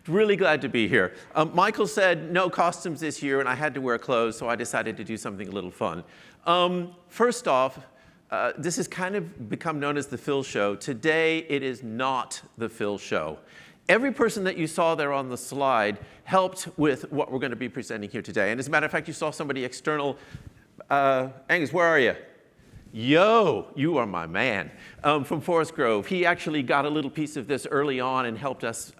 Really glad to be here. Michael said no costumes this year, and I had to wear clothes, so I decided to do something a little fun. First off, this has kind of become known as the Phil Show. Today, it is not the Phil Show. Every person that you saw there on the slide helped with what we're going to be presenting here today. And as a matter of fact, you saw somebody external. Angus, where are you? Yo, you are my man, from Forest Grove. He actually got a little piece of this early on and helped us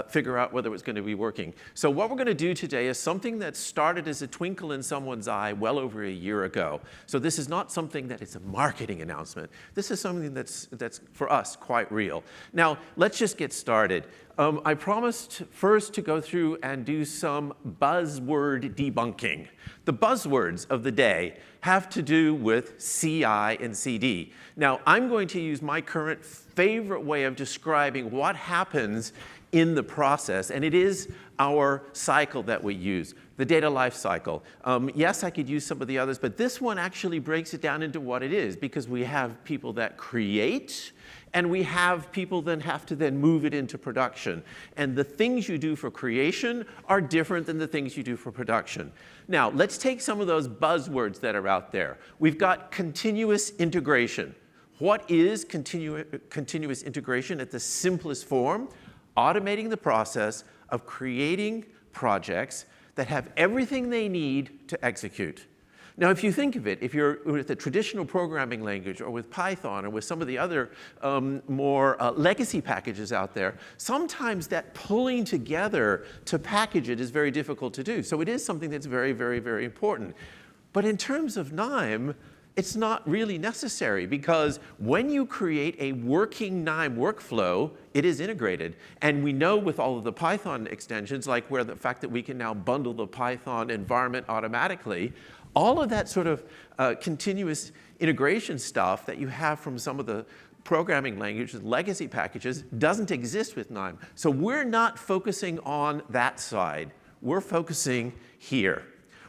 figure out whether it was going to be working. So what we're going to do today is something that started as a twinkle in someone's eye well over a year ago. So this is not something that is a marketing announcement. This is something that's for us, quite real. Now, let's just get started. I promised first to go through and do some buzzword debunking. The buzzwords of the day have to do with CI and CD. Now, I'm going to use my current favorite way of describing what happens in the process, and it is our cycle that we use, the data life cycle. Yes, I could use some of the others, but this one actually breaks it down into what it is, because we have people that create, and we have people that have to then move it into production. And the things you do for creation are different than the things you do for production. Now, let's take some of those buzzwords that are out there. We've got continuous integration. What is continuous integration at the simplest form? Automating the process of creating projects that have everything they need to execute. Now, if you think of it, if you're with a traditional programming language or with Python or with some of the other more legacy packages out there, sometimes that pulling together to package it is very difficult to do. So it is something that's very, very, very important. But in terms of Knime, it's not really necessary, because when you create a working Knime workflow, it is integrated. And we know with all of the Python extensions, like where the fact that we can now bundle the Python environment automatically, all of that sort of continuous integration stuff that you have from some of the programming languages, legacy packages, doesn't exist with Knime. So we're not focusing on that side. We're focusing here.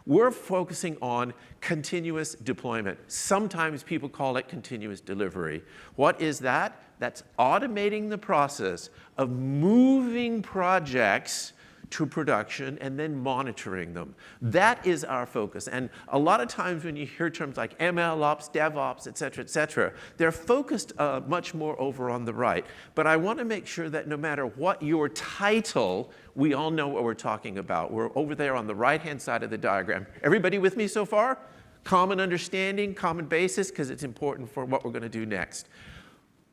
We're focusing on continuous deployment. Sometimes people call it continuous delivery. What is that? That's automating the process of moving projects to production and then monitoring them. That is our focus. And a lot of times when you hear terms like ML ops, DevOps, et cetera, they're focused much more over on the right. But I want to make sure that no matter what your title, we all know what we're talking about. We're over there on the right-hand side of the diagram. Everybody with me so far? Common understanding, common basis, because it's important for what we're going to do next.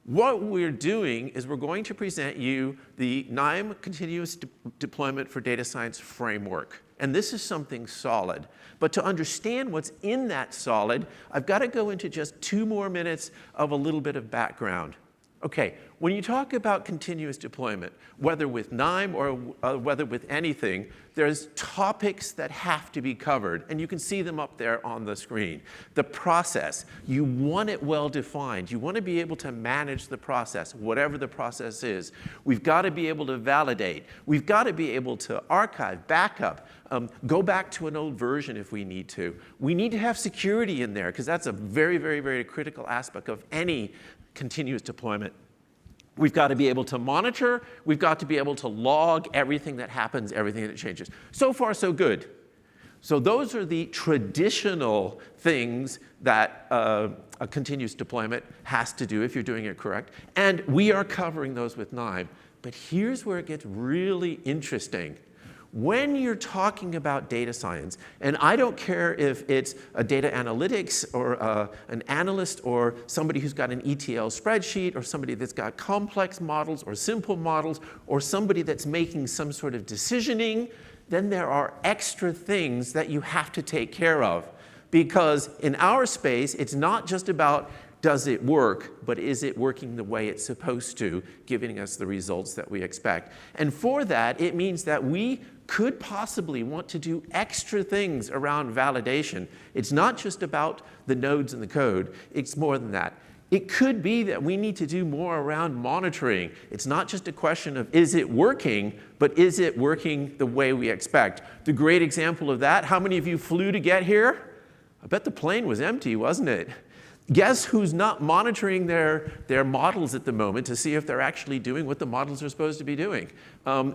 What we're doing is we're going to present you the Knime Continuous Deployment for Data Science Framework. And this is something solid. But to understand what's in that solid, I've got to go into just 2 more minutes of a little bit of background. Okay, when you talk about continuous deployment, whether with Knime or whether with anything, there's topics that have to be covered, and you can see them up there on the screen. The process, you want it well defined. You want to be able to manage the process, whatever the process is. We've got to be able to validate. We've got to be able to archive, backup, go back to an old version if we need to. We need to have security in there, because that's a very, very, very critical aspect of any continuous deployment. We've got to be able to monitor. We've got to be able to log everything that happens, everything that changes. So far, so good. So those are the traditional things that a continuous deployment has to do if you're doing it correct. And we are covering those with Knime. But here's where it gets really interesting. When you're talking about data science, and I don't care if it's a data analytics or an analyst or somebody who's got an ETL spreadsheet or somebody that's got complex models or simple models or somebody that's making some sort of decisioning, then there are extra things that you have to take care of. Because in our space, it's not just about does it work, but is it working the way it's supposed to, giving us the results that we expect. And for that, it means that we could possibly want to do extra things around validation. It's not just about the nodes and the code. It's more than that. It could be that we need to do more around monitoring. It's not just a question of is it working, but is it working the way we expect? The great example of that, how many of you flew to get here? I bet the plane was empty, wasn't it? Guess who's not monitoring their models at the moment to see if they're actually doing what the models are supposed to be doing?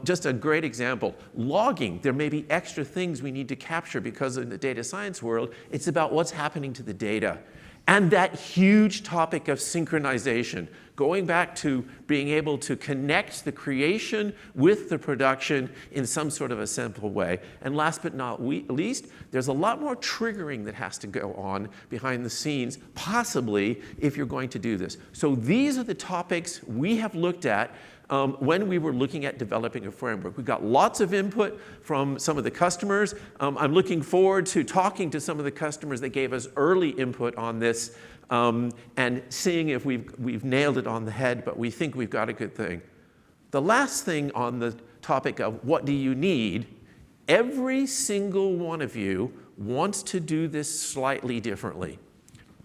Just a great example. Logging. There may be extra things we need to capture because in the data science world, it's about what's happening to the data. And that huge topic of synchronization, going back to being able to connect the creation with the production in some sort of a simple way. And last but not least, there's a lot more triggering that has to go on behind the scenes, possibly, if you're going to do this. So these are the topics we have looked at when we were looking at developing a framework. We got lots of input from some of the customers. I'm looking forward to talking to some of the customers that gave us early input on this and seeing if we've nailed it on the head, but we think we've got a good thing. The last thing on the topic of what do you need, every single one of you wants to do this slightly differently.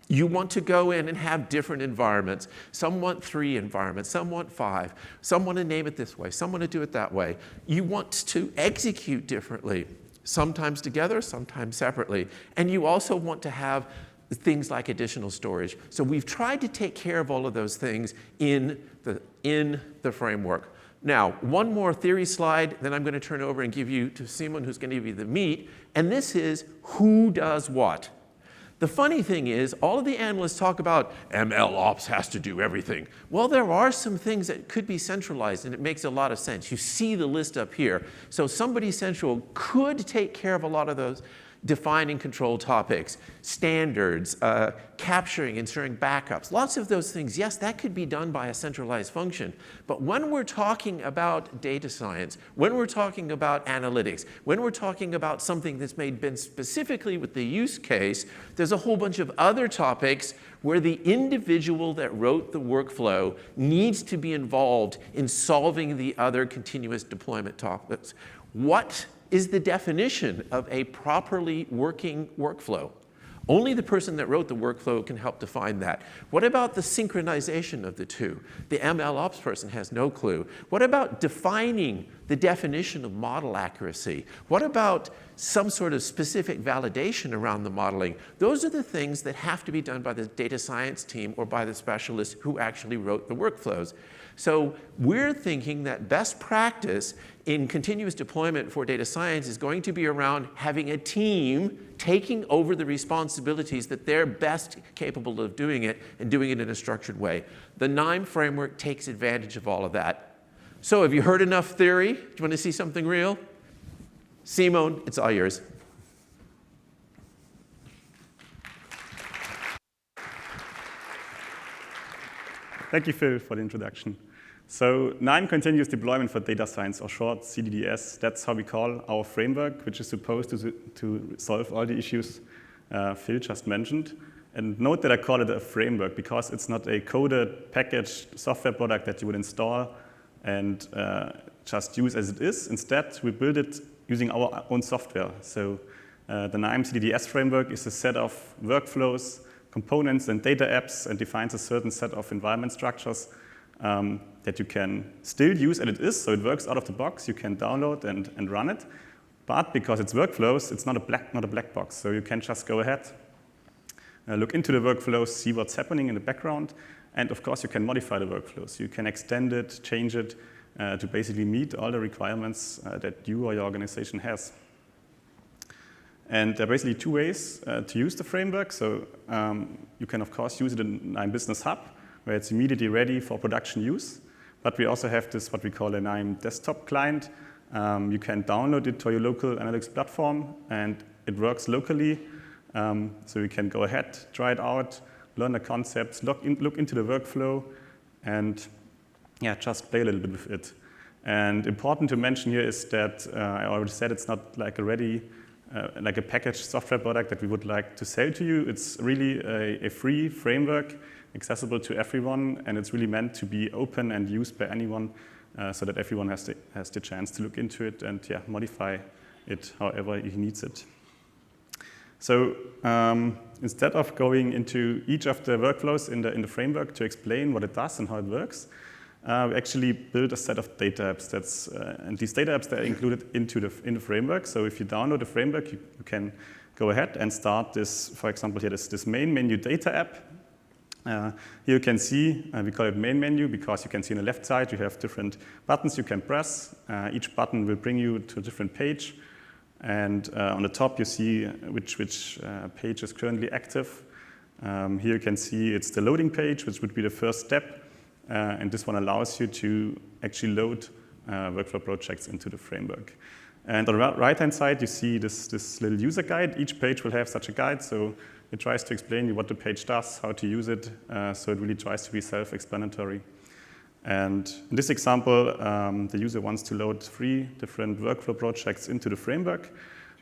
You want to go in and have different environments. Some want 3 environments, some want 5. Some want to name it this way, some want to do it that way. You want to execute differently, sometimes together, sometimes separately. And you also want to have things like additional storage. So we've tried to take care of all of those things in the framework. Now, one more theory slide, then I'm going to turn over and give you to Simon, who's going to give you the meat. And this is who does what. The funny thing is, all of the analysts talk about ML ops has to do everything. Well, there are some things that could be centralized, and it makes a lot of sense. You see the list up here. So somebody central could take care of a lot of those define and control topics, standards, capturing, ensuring backups, lots of those things. Yes, that could be done by a centralized function. But when we're talking about data science, when we're talking about analytics, when we're talking about something that's been specifically with the use case, there's a whole bunch of other topics where the individual that wrote the workflow needs to be involved in solving the other continuous deployment topics. What is the definition of a properly working workflow? Only the person that wrote the workflow can help define that. What about the synchronization of the two? The ML ops person has no clue. What about defining the definition of model accuracy? What about some sort of specific validation around the modeling? Those are the things that have to be done by the data science team or by the specialists who actually wrote the workflows. So we're thinking that best practice in continuous deployment for data science is going to be around having a team taking over the responsibilities that they're best capable of doing it and doing it in a structured way. The Knime framework takes advantage of all of that. So have you heard enough theory? Do you want to see something real? Simon, it's all yours. Thank you, Phil, for the introduction. So Knime continuous deployment for data science, or short CDDS, that's how we call our framework, which is supposed to solve all the issues Phil just mentioned. And note that I call it a framework because it's not a coded, packaged software product that you would install and just use as it is. Instead, we build it using our own software. So the Knime MCDS Framework is a set of workflows, components, and data apps, and defines a certain set of environment structures that you can still use as it is. So it works out of the box. You can download and run it. But because it's workflows, it's not a black box. So you can just go ahead, look into the workflows, see what's happening in the background. And of course, you can modify the workflows. You can extend it, change it to basically meet all the requirements that you or your organization has. And there are basically 2 ways to use the framework. So you can, of course, use it in Knime Business Hub, where it's immediately ready for production use. But we also have this, what we call a Knime desktop client. You can download it to your local analytics platform, and it works locally. So you can go ahead, try it out, learn the concepts, look into the workflow, and yeah, just play a little bit with it. And important to mention here is that I already said it's not like a ready, like a packaged software product that we would like to sell to you. It's really a free framework, accessible to everyone, and it's really meant to be open and used by anyone so that everyone has the chance to look into it and modify it however he needs it. So instead of going into each of the workflows in the framework to explain what it does and how it works, we actually built a set of data apps and these data apps, they're included in the framework. So if you download the framework, you can go ahead and start this, for example, here, this main menu data app. Here you can see, we call it main menu because you can see on the left side you have different buttons you can press. Each button will bring you to a different page. And on the top you see which page is currently active. Here you can see it's the loading page, which would be the first step. And this one allows you to actually load workflow projects into the framework. And on the right-hand side, you see this little user guide. Each page will have such a guide, so it tries to explain you what the page does, how to use it, so it really tries to be self-explanatory. And in this example, the user wants to load 3 different workflow projects into the framework.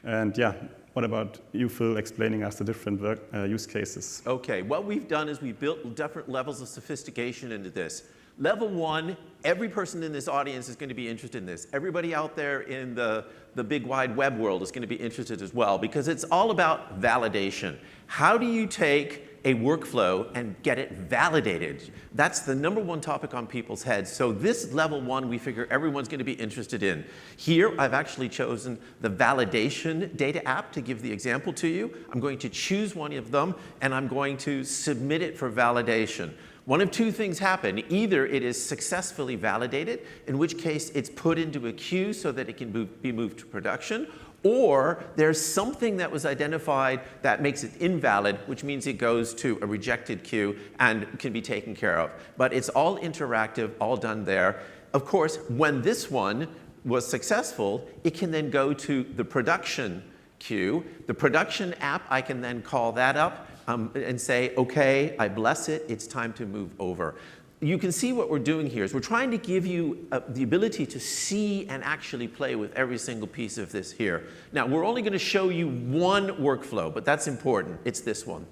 And yeah, what about you, Phil, explaining us the different use cases? Okay, what we've done is we've built different levels of sophistication into this. Level 1, every person in this audience is going to be interested in this. Everybody out there in the big wide web world is going to be interested as well, because it's all about validation. How do you take a workflow and get it validated? That's the #1 topic on people's heads. So this level 1, we figure everyone's going to be interested in. Here, I've actually chosen the validation data app to give the example to you. I'm going to choose one of them, and I'm going to submit it for validation. One of 2 things happen. Either it is successfully validated, in which case it's put into a queue so that it can be moved to production, or there's something that was identified that makes it invalid, which means it goes to a rejected queue and can be taken care of. But it's all interactive, all done there. Of course, when this one was successful, it can then go to the production queue. The production app, I can then call that up and say, okay, I bless it, it's time to move over. You can see what we're doing here is we're trying to give you the ability to see and actually play with every single piece of this here. Now, we're only going to show you one workflow, but that's important. It's this one.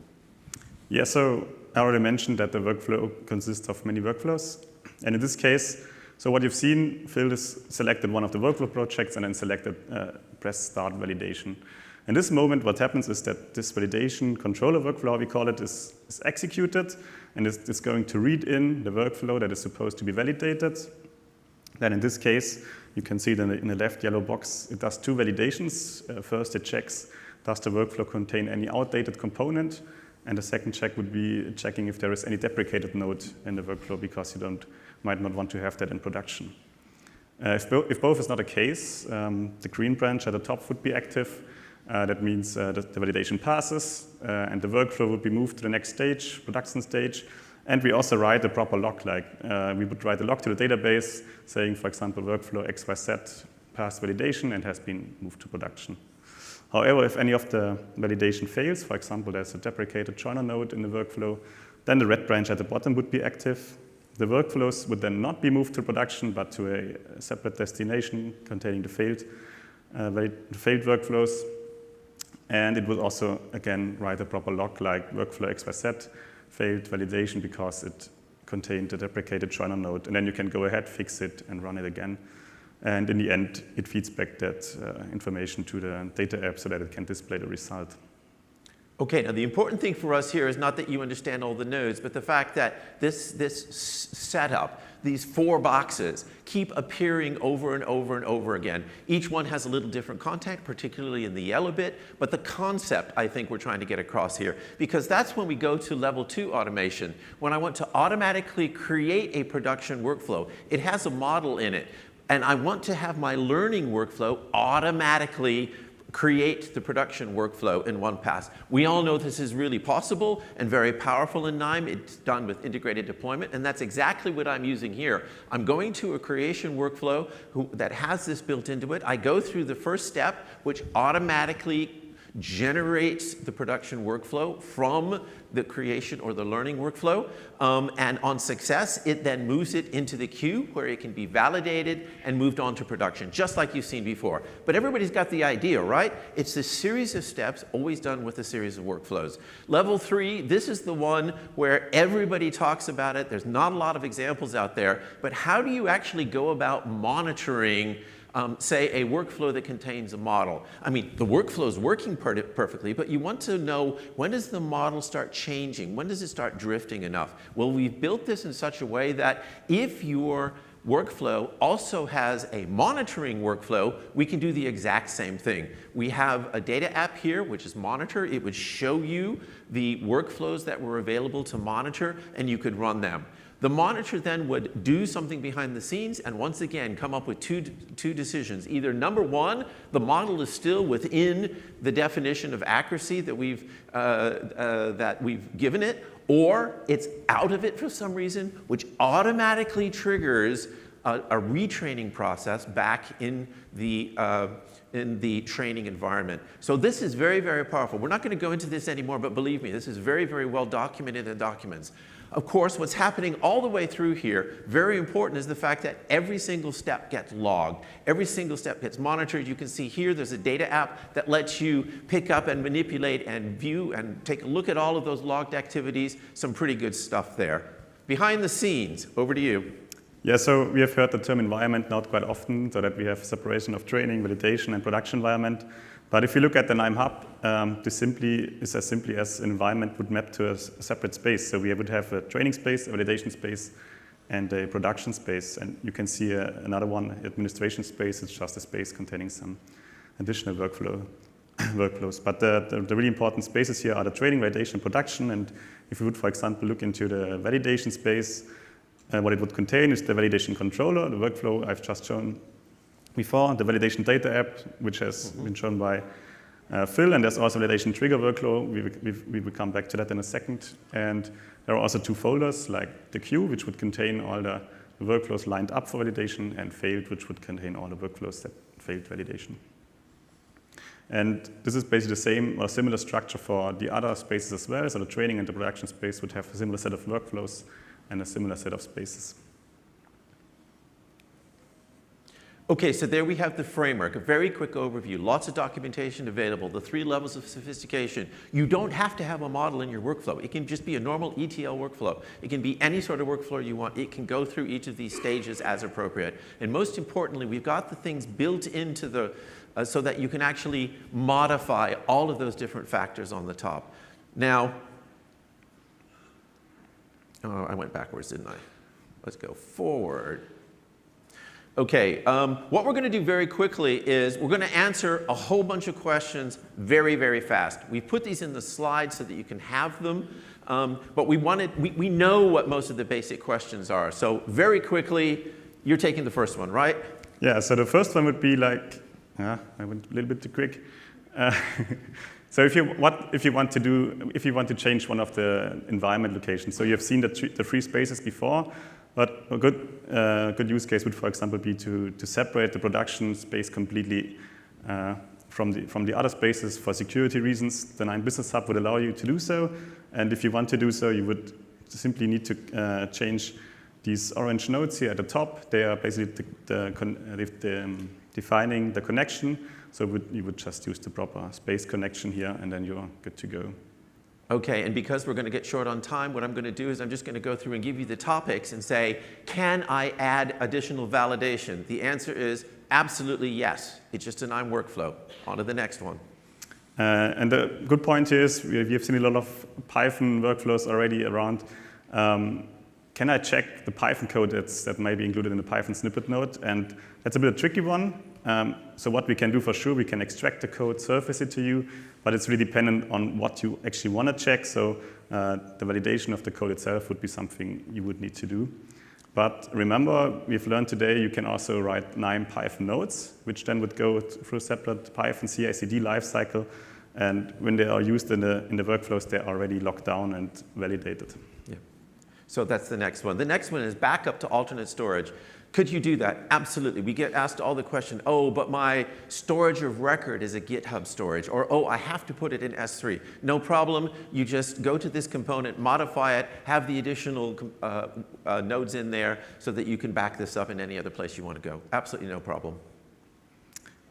Yeah, so I already mentioned that the workflow consists of many workflows. And in this case, so what you've seen, Phil has selected one of the workflow projects and then selected press start validation. In this moment, what happens is that this validation controller workflow, we call it, is executed, and it's going to read in the workflow that is supposed to be validated. Then in this case, you can see in the left yellow box, it does 2 validations. First, it checks, does the workflow contain any outdated component? And the second check would be checking if there is any deprecated node in the workflow, because you might not want to have that in production. If both is not the case, the green branch at the top would be active. That means that the validation passes, and the workflow would be moved to the next stage, production stage. And we also write a proper log, like we would write a log to the database saying, for example, workflow XYZ passed validation and has been moved to production. However, if any of the validation fails, for example, there's a deprecated joiner node in the workflow, then the red branch at the bottom would be active. The workflows would then not be moved to production, but to a separate destination containing the failed workflows. And it will also, again, write a proper log like workflow XYZ failed validation because it contained the deprecated joiner node. And then you can go ahead, fix it, and run it again. And in the end, it feeds back that information to the data app so that it can display the result. Okay, now the important thing for us here is not that you understand all the nodes, but the fact that this setup, these 4 boxes, keep appearing over and over and over again. Each one has a little different content, particularly in the yellow bit, but the concept I think we're trying to get across here, because that's when we go to level 2 automation. When I want to automatically create a production workflow, it has a model in it, and I want to have my learning workflow automatically create the production workflow in one pass. We all know this is really possible and very powerful in Knime. It's done with integrated deployment, and that's exactly what I'm using here. I'm going to a creation workflow that has this built into it. I go through the first step, which automatically generates the production workflow from the creation or the learning workflow. And on success, it then moves it into the queue where it can be validated and moved on to production, just like you've seen before. But everybody's got the idea, right? It's this series of steps always done with a series of workflows. Level 3, this is the one where everybody talks about it. There's not a lot of examples out there, but how do you actually go about monitoring say, a workflow that contains a model? I mean, the workflow is working perfectly, but you want to know, when does the model start changing? When does it start drifting enough? Well, we've built this in such a way that if your workflow also has a monitoring workflow, we can do the exact same thing. We have a data app here, which is monitor. It would show you the workflows that were available to monitor, and you could run them. The monitor then would do something behind the scenes and once again come up with two decisions. Either number one, the model is still within the definition of accuracy that we've given it, or it's out of it for some reason, which automatically triggers a retraining process back in the training environment. So this is very, very powerful. We're not going to go into this anymore, but believe me, this is very, very well documented in documents. Of course, what's happening all the way through here, very important, is the fact that every single step gets logged. Every single step gets monitored. You can see here there's a data app that lets you pick up and manipulate and view and take a look at all of those logged activities. Some pretty good stuff there. Behind the scenes, over to you. Yeah, so we have heard the term environment not quite often, so that we have separation of training, validation, and production environment. But if you look at the Knime Hub, this is as simply as an environment would map to a separate space. So we would have a training space, a validation space, and a production space. And you can see another one, administration space. It's just a space containing some additional workflows. But the really important spaces here are the training, validation, and production. And if you would, for example, look into the validation space, what it would contain is the validation controller, the workflow I've just shown before, the validation data app, which has been shown by Phil, and there's also validation trigger workflow. We will come back to that in a second. And there are also two folders, like the queue, which would contain all the workflows lined up for validation, and failed, which would contain all the workflows that failed validation. And this is basically the same or similar structure for the other spaces as well. So the training and the production space would have a similar set of workflows and a similar set of spaces. Okay, so there we have the framework, a very quick overview, lots of documentation available, the 3 levels of sophistication. You don't have to have a model in your workflow. It can just be a normal ETL workflow. It can be any sort of workflow you want. It can go through each of these stages as appropriate. And most importantly, we've got the things built into the, so that you can actually modify all of those different factors on the top. Now, oh, I went backwards, didn't I? Let's go forward. Okay, what we're going to do very quickly is we're going to answer a whole bunch of questions very, very fast. We put these in the slides so that you can have them, but we know what most of the basic questions are. So very quickly, you're taking the first one, right? Yeah, so the first one would be like, I went a little bit too quick. So if you want to change one of the environment locations, so you have seen the 3 spaces before. But a good use case would, for example, be to separate the production space completely from the other spaces for security reasons. The Knime Business Hub would allow you to do so. And if you want to do so, you would simply need to change these orange nodes here at the top. They are basically defining the connection. So you would just use the proper space connection here, and then you're good to go. Okay, and because we're going to get short on time, what I'm going to do is I'm just going to go through and give you the topics and say, can I add additional validation? The answer is absolutely yes. It's just a Knime workflow. On to the next one. And the good point is we have seen a lot of Python workflows already around. Can I check the Python code that may be included in the Python snippet node? And that's a bit of a tricky one. So what we can do for sure, we can extract the code, surface it to you, but it's really dependent on what you actually want to check. So the validation of the code itself would be something you would need to do. But remember, we've learned today you can also write Knime Python nodes, which then would go through a separate Python CI/CD lifecycle. And when they are used in the workflows, they're already locked down and validated. Yeah. So that's the next one. The next one is backup to alternate storage. Could you do that? Absolutely. We get asked all the question, oh, but my storage of record is a GitHub storage, or oh, I have to put it in S3. No problem. You just go to this component, modify it, have the additional nodes in there so that you can back this up in any other place you want to go. Absolutely no problem.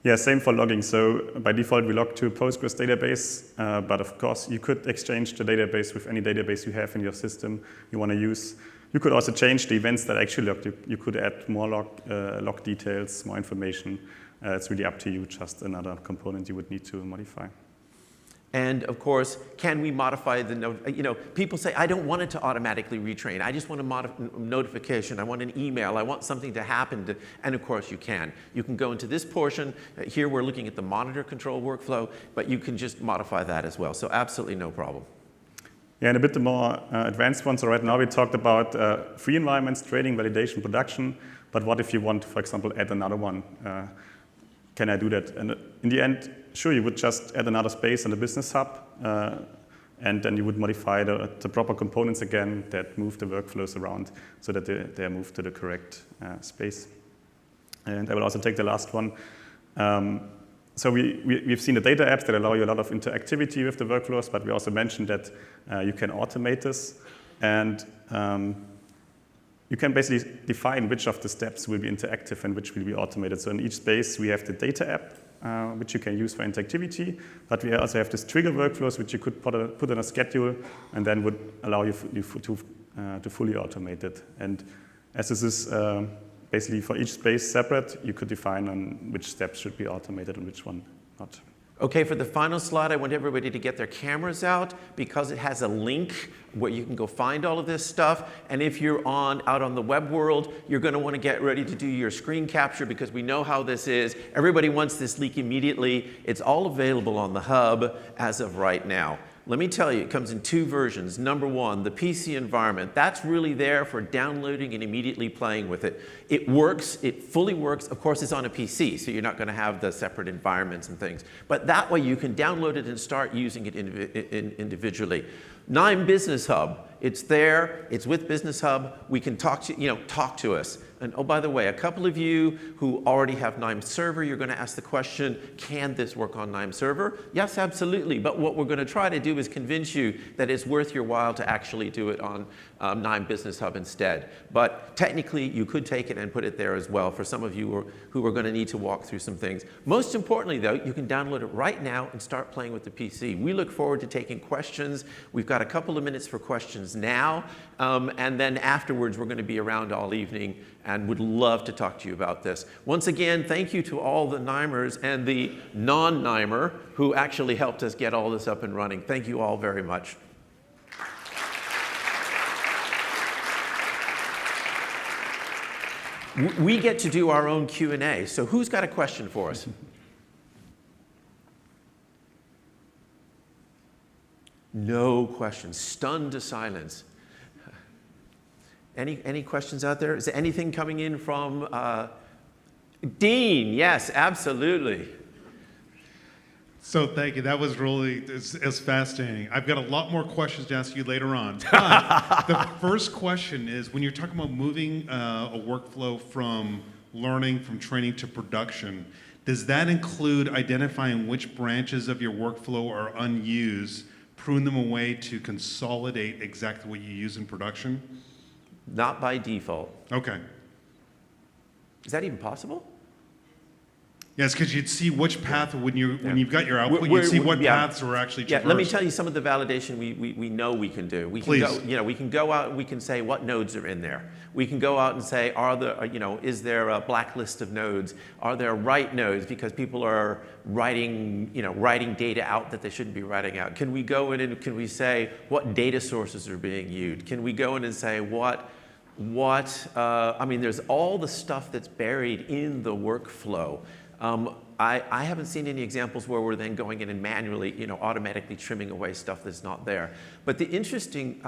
Yeah, same for logging. So by default, we log to a Postgres database, but of course, you could exchange the database with any database you have in your system you want to use. You could also change the events that actually logged. You could add more log details, more information. It's really up to you, just another component you would need to modify. And of course, can we modify the note? You know, people say, I don't want it to automatically retrain. I just want a notification. I want an email. I want something to happen. And of course, you can. You can go into this portion. Here, we're looking at the monitor control workflow, but you can just modify that as well. So absolutely no problem. Yeah, and a bit more advanced one. So right now we talked about free environments, training, validation, production. But what if you want, for example, add another one? Can I do that? And in the end, sure, you would just add another space in the business hub, and then you would modify the proper components again that move the workflows around so that they are moved to the correct space. And I will also take the last one. So we've seen the data apps that allow you a lot of interactivity with the workflows, but we also mentioned that you can automate this. And you can basically define which of the steps will be interactive and which will be automated. So in each space, we have the data app, which you can use for interactivity, but we also have this trigger workflows, which you could put on a schedule, and then would allow you to fully automate it. And as this is basically for each space separate, you could define on which steps should be automated and which one not. Okay, for the final slide, I want everybody to get their cameras out because it has a link where you can go find all of this stuff. And if you're out on the web world, you're going to want to get ready to do your screen capture because we know how this is. Everybody wants this link immediately. It's all available on the hub as of right now. Let me tell you, it comes in two versions. Number one, the PC environment. That's really there for downloading and immediately playing with it. It works. It fully works. Of course, it's on a PC, so you're not going to have the separate environments and things. But that way, you can download it and start using it individually. Knime Business Hub. It's there. It's with Business Hub. We can talk to us. And oh, by the way, a couple of you who already have Knime Server, you're going to ask the question, can this work on Knime Server? Yes, absolutely. But what we're going to try to do is convince you that it's worth your while to actually do it on Knime Business Hub instead. But technically, you could take it and put it there as well for some of you who are going to need to walk through some things. Most importantly, though, you can download it right now and start playing with the PC. We look forward to taking questions. We've got a couple of minutes for questions now. And then afterwards, we're going to be around all evening and would love to talk to you about this. Once again, thank you to all the Knimers and the non-Knimer who actually helped us get all this up and running. Thank you all very much. We get to do our own Q&A, so who's got a question for us? No questions. Stunned to silence. Any questions out there? Is there anything coming in from Dean? Yes, absolutely. So thank you. That was really it's fascinating. I've got a lot more questions to ask you later on. But the first question is, when you're talking about moving a workflow from learning, from training to production, does that include identifying which branches of your workflow are unused, prune them away to consolidate exactly what you use in production? Not by default. Okay. Is that even possible? Yes, because you'd see which path, when you've got your output, you'd see what paths are actually traversed. Yeah, let me tell you some of the validation we know we can do. We can go, we can go out and we can say what nodes are in there. We can go out and say, is there a blacklist of nodes? Are there write nodes because people are writing data out that they shouldn't be writing out? Can we go in and can we say what data sources are being used? Can we go in and say there's all the stuff that's buried in the workflow. I haven't seen any examples where we're then going in and manually, automatically trimming away stuff that's not there. But the interesting,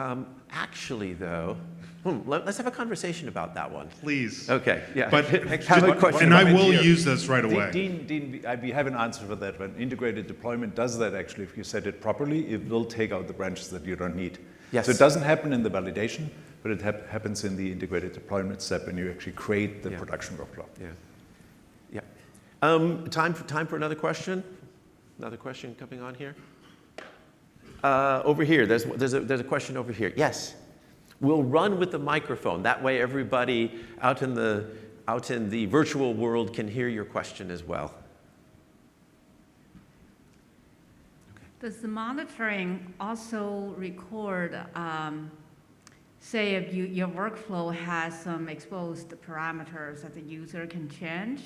actually though, let's have a conversation about that one. Please. Okay, yeah. But have a question. And I will use this right away. Dean, we have an answer for that one. Integrated deployment does that actually. If you set it properly, it will take out the branches that you don't need. Yes. So it doesn't happen in the validation, but it happens in the integrated deployment step when you actually create the production workflow. Yeah. Time for another question? Another question coming on here? Over here, there's a question over here. Yes. We'll run with the microphone. That way everybody out in the virtual world can hear your question as well. Does the monitoring also record, say if your workflow has some exposed parameters that the user can change?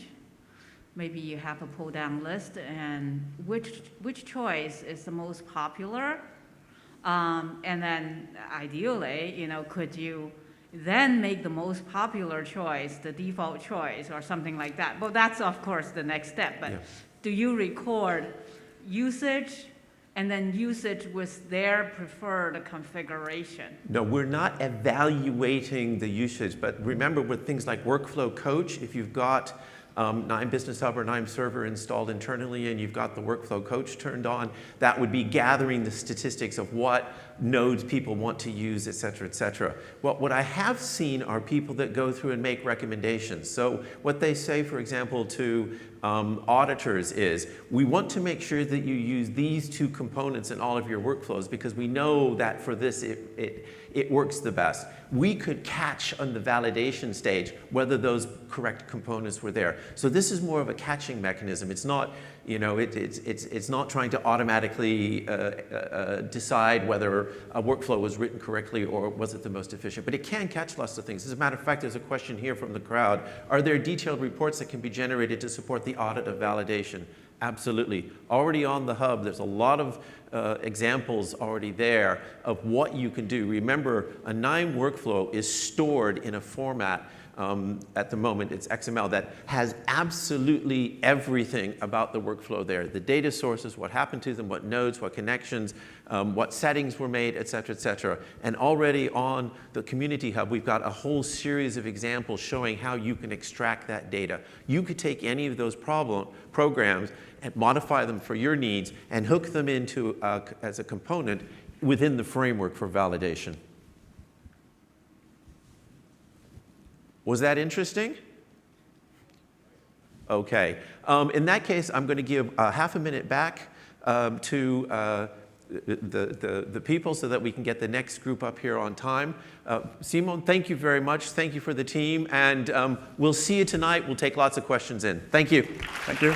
maybe you have a pull-down list, and which choice is the most popular? And then ideally, could you then make the most popular choice the default choice or something like that? Well, that's of course the next step, but do you record usage and then usage with their preferred configuration? No, we're not evaluating the usage, but remember with things like Workflow Coach, if you've got Knime Business Hub or Knime Server installed internally and you've got the Workflow Coach turned on, that would be gathering the statistics of what nodes people want to use, et cetera, et cetera. Well, what I have seen are people that go through and make recommendations. So what they say, for example, to auditors is, we want to make sure that you use these two components in all of your workflows because we know that for this it works the best. We could catch on the validation stage whether those correct components were there. So this is more of a catching mechanism. It's not, it's not trying to automatically decide whether a workflow was written correctly or was it the most efficient. But it can catch lots of things. As a matter of fact, there's a question here from the crowd. Are there detailed reports that can be generated to support the audit of validation? Absolutely. Already on the hub, there's a lot of examples already there of what you can do. Remember, a Knime workflow is stored in a format, at the moment it's XML, that has absolutely everything about the workflow there. The data sources, what happened to them, what nodes, what connections, what settings were made, et cetera, et cetera. And already on the Community Hub, we've got a whole series of examples showing how you can extract that data. You could take any of those programs and modify them for your needs and hook them into as a component within the framework for validation. Was that interesting? Okay. In that case, I'm going to give half a minute back to the people so that we can get the next group up here on time. Simon, thank you very much. Thank you for the team. And we'll see you tonight. We'll take lots of questions in. Thank you. Thank you.